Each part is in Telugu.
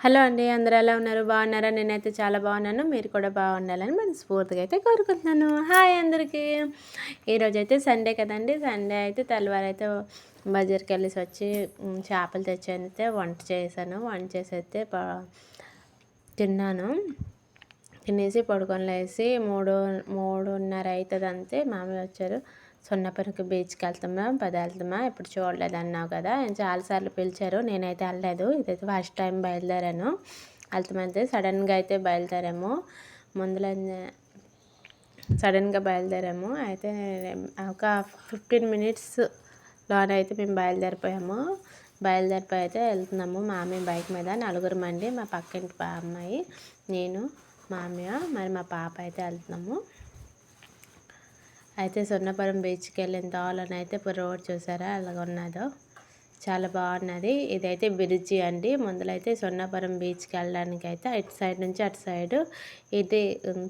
హలో అండి, అందరూ ఎలా ఉన్నారు? బాగున్నారా? నేనైతే చాలా బాగున్నాను. మీరు కూడా బాగుండాలని మనస్ఫూర్తిగా అయితే కోరుకుంటున్నాను. హాయ్ అందరికీ. ఈరోజైతే సండే కదండి. సండే అయితే తెల్లవారైతే బజార్కి వెళ్ళేసి వచ్చి చేపలు తెచ్చైతే వంట చేశాను. వంట చేసి అయితే తిన్నాను. తినేసి పడుకొని లేసి 3:30 అవుతుంది అంతే. మామయ్య వచ్చారు. సొన్నపరికి బీచ్కి వెళ్తామా, వెళ్తామా, ఇప్పుడు చూడలేదు అన్నావు కదా. చాలాసార్లు పిలిచారు, నేనైతే వెళ్ళలేదు. ఇదైతే ఫస్ట్ టైం బయలుదేరాను. వెళ్తామంటే సడన్గా అయితే బయలుదేరాము. ముందులో సడన్గా బయలుదేరాము. అయితే ఒక 15 మినిట్స్లోనైతే మేము బయలుదేరిపోయి అయితే వెళ్తున్నాము. మామయ్య బైక్ మీద 4 మంది, మా పక్కింటి అమ్మాయి, నేను, మామయ్య, మరి మా పాప అయితే వెళ్తున్నాము. అయితే సొన్నపురం బీచ్కి వెళ్ళిన తాళ్ళనైతే ఇప్పుడు రోడ్ చూసారా అలాగ ఉన్నదో, చాలా బాగున్నది. ఇదైతే బ్రిడ్జి అండి. ముందులైతే సొన్నపురం బీచ్కి వెళ్ళడానికి అయితే ఇటు సైడ్ నుంచి అటు సైడు ఇది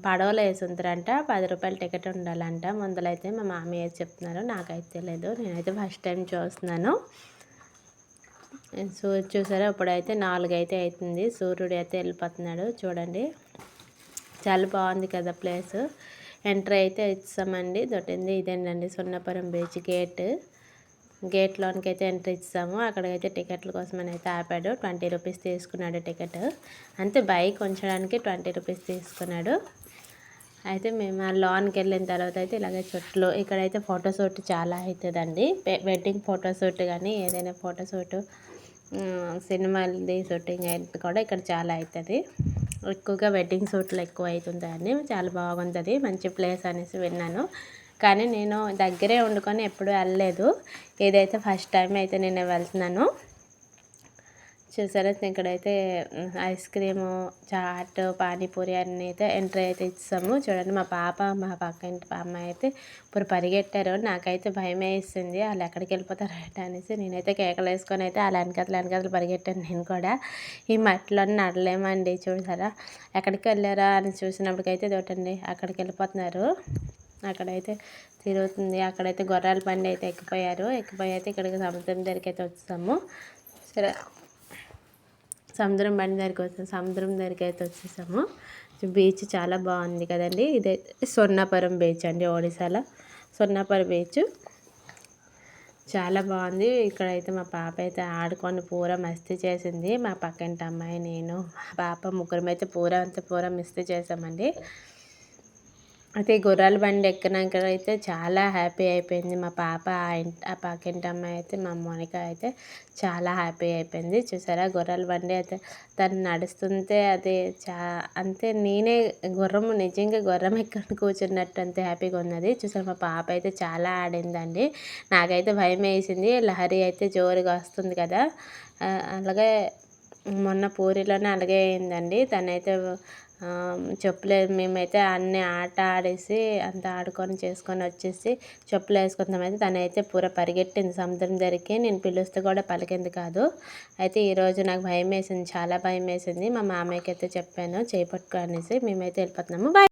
పడవలు వేసి ఉంటారంట. 10 రూపాయల టికెట్ ఉండాలంట. ముందులైతే మా మామయ్య చెప్తున్నారు, నాకైతే తెలియదు. నేనైతే ఫస్ట్ టైం చూస్తున్నాను. చూసారా, ఇప్పుడైతే 4 అయితే అవుతుంది. సూర్యుడు అయితే వెళ్ళిపోతున్నాడు చూడండి. చాలా బాగుంది కదా ప్లేస్. ఎంట్రీ అయితే ఇచ్చామండి. దొట్టింది ఇదేనండి సొన్నపురం బీచ్ గేట్లోనికి అయితే ఎంట్రీ ఇచ్చాము. అక్కడికైతే టికెట్ల కోసం అని అయితే ఆపాడు. 20 రూపీస్ తీసుకున్నాడు టికెట్. అంతే, బైక్ ఉంచడానికి 20 రూపీస్ తీసుకున్నాడు. అయితే మేము ఆ లోన్కి వెళ్ళిన తర్వాత అయితే ఇలాగే చుట్టూ ఇక్కడైతే ఫోటోషూట్ చాలా అవుతుందండి. వెడ్డింగ్ ఫోటోషూట్ కానీ ఏదైనా ఫోటోషూట్, సినిమాలది షూటింగ్ అయితే కూడా ఇక్కడ చాలా అవుతుంది. ఎక్కువగా వెడ్డింగ్ షూట్లు ఎక్కువ అవుతుంటాయని, చాలా బాగుంటుంది, మంచి ప్లేస్ అనేసి విన్నాను. కానీ నేను దగ్గరే వండుకొని ఎప్పుడూ వెళ్ళలేదు. ఇదైతే ఫస్ట్ టైం అయితే నేను వెళ్తున్నాను. చూసారా, ఇక్కడైతే ఐస్ క్రీము, చాట్, పానీపూరి అన్నీ అయితే ఎంట్రీ అయితే ఇస్తాము. చూడండి, మా పాప, మా పక్కింటి అమ్మాయి అయితే ఇప్పుడు పరిగెట్టారు. నాకైతే భయం వేసింది, వాళ్ళు ఎక్కడికి వెళ్ళిపోతారు అనేసి. నేనైతే కేకలు వేసుకొని అయితే అలా వెనకతలు పరిగెట్టాను. నేను కూడా ఈ మట్టిలో నడలేమండి. చూసారా, ఎక్కడికి వెళ్ళారా అని చూసినప్పటికైతే చూడండి అక్కడికి వెళ్ళిపోతున్నారు. అక్కడైతే తిరుగుతుంది. అక్కడైతే గొర్రెల బండి అయితే ఎక్కిపోయి అయితే ఇక్కడికి సముద్రం దగ్గరికి అయితే వచ్చాము. సరే, సముద్రం దగ్గరికి అయితే వచ్చేసాము. బీచ్ చాలా బాగుంది కదండి. ఇదే సొన్నపురం బీచ్ అండి, ఒడిశాలో సొన్నపురం బీచ్ చాలా బాగుంది. ఇక్కడైతే మా పాప అయితే ఆడుకొని పూరా మస్తీ చేసింది. మా పక్కింటి అమ్మాయి, నేను, మా పాప ముగ్గురం అయితే పూరా మస్తీ చేసామండి. అయితే గుర్రాల బండి ఎక్కినాక అయితే చాలా హ్యాపీ అయిపోయింది మా పాప. ఆ పక్కింటి అమ్మాయి అయితే, మా మోనిక అయితే చాలా హ్యాపీ అయిపోయింది. చూసారా, గుర్రాల బండి అయితే తను నడుస్తుంటే అది అంతే నేనే నిజంగా గుర్రం ఎక్కడ కూర్చున్నట్టు అంతే హ్యాపీగా ఉన్నది. చూసారా, మా పాప అయితే చాలా ఆడిందండి. నాకైతే భయం వేసింది. లహరి అయితే జోరుగా వస్తుంది కదా, అలాగే మొన్న పూరిలోనే అలాగే అయిందండి. తనైతే చెప్పులేదు. మేమైతే అన్ని ఆట ఆడేసి అంత ఆడుకొని చేసుకొని వచ్చేసి చెప్పులు వేసుకుంటామైతే తనైతే పూర పరిగెట్టింది సముద్రం దగ్గరికి. నేను పిలుస్తే కూడా పలికింది కాదు. అయితే ఈరోజు నాకు భయం వేసింది, చాలా భయం వేసింది. మా మామయ్యకి అయితే చెప్పాను చేపట్టుకో అనేసి. మేమైతే వెళ్ళిపోతున్నాము. బాయ్.